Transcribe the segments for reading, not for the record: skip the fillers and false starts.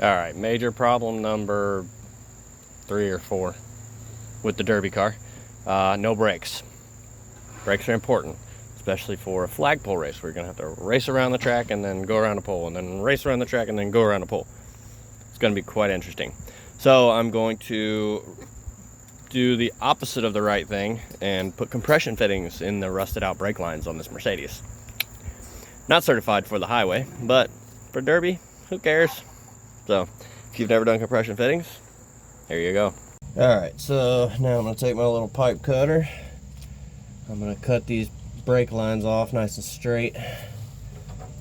All right, major problem number 3 or 4 with the derby car. No brakes. Brakes are important, especially for a flagpole race where you're gonna have to race around the track and then go around a pole and then race around the track and then go around a pole. It's gonna be quite interesting. So I'm going to do the opposite of the right thing and put compression fittings in the rusted out brake lines on this Mercedes. Not certified for the highway, but for derby, who cares? So if you've never done compression fittings, here you go. All right, so now I'm gonna take my little pipe cutter. I'm gonna cut these brake lines off nice and straight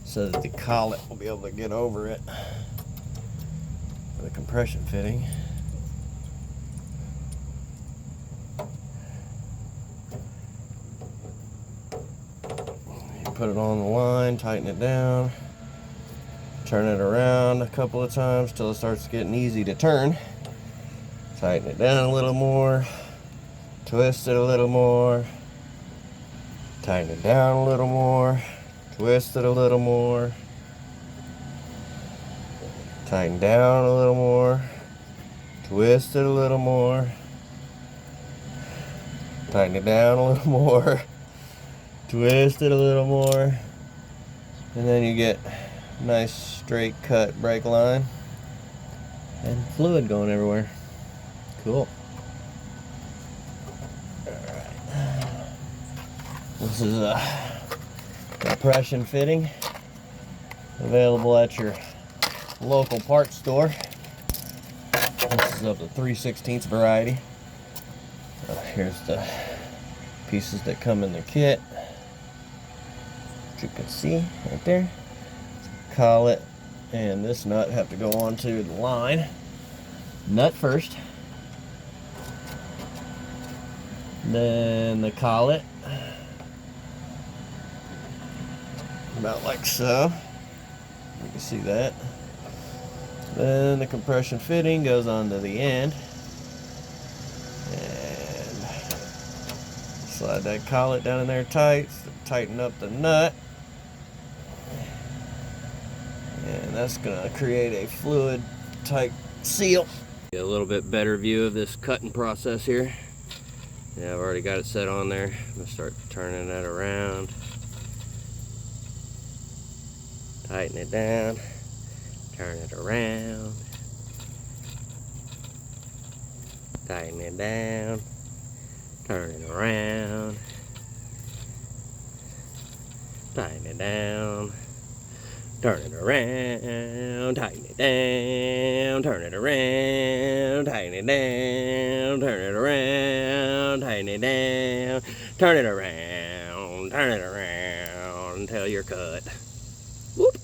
so that the collet will be able to get over it for the compression fitting. You put it on the line, tighten it down, turn it around a couple of times till it starts getting easy to turn. Tighten it down a little more, twist it a little more, tighten it down a little more, twist it a little more, tighten down a little more, twist it a little more, tighten it down a little more, twist it a little more, and then you get a nice straight cut brake line and fluid going everywhere. Cool. Alright. This is a compression fitting available at your local parts store. This is of the 3/16 variety. Here's the pieces that come in the kit. You can see right there. Collet and this nut have to go onto the line. Nut first, then the collet, about like so. You can see that. Then the compression fitting goes onto the end, and slide that collet down in there tight, tighten up the nut, and that's gonna create a fluid type seal. Get a little bit better view of this cutting process here. Yeah, I've already got it set on there. I'm gonna start turning that around, tighten it down, turn it around, tighten it down, turn it around, tighten it down, turn it around, tighten it down, turn it around, tighten it down, turn it around, tighten it down, turn it around until you're cut. Whoop.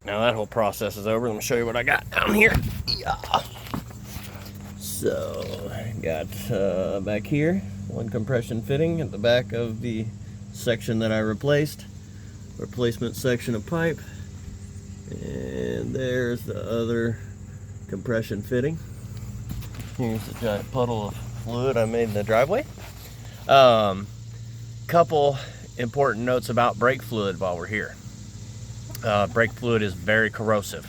Now that whole process is over. Let me show you what I got down here. Yeah. So, got back here, one compression fitting at the back of the section that I replaced. Replacement section of pipe. And there's the other compression fitting. Here's the giant puddle of fluid I made in the driveway. Couple important notes about brake fluid while we're here. Brake fluid is very corrosive.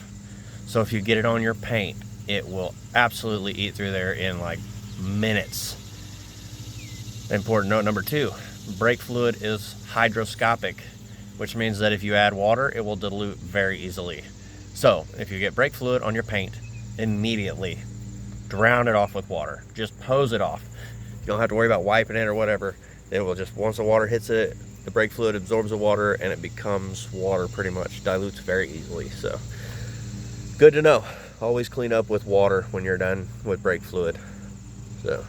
So if you get it on your paint, it will absolutely eat through there in like minutes. Important note number 2, brake fluid is hydroscopic, which means that if you add water, it will dilute very easily. So if you get brake fluid on your paint, immediately drown it off with water. Just hose it off. You don't have to worry about wiping it or whatever. It will just, once the water hits it, the brake fluid absorbs the water and it becomes water pretty much, dilutes very easily. So good to know. Always clean up with water when you're done with brake fluid. So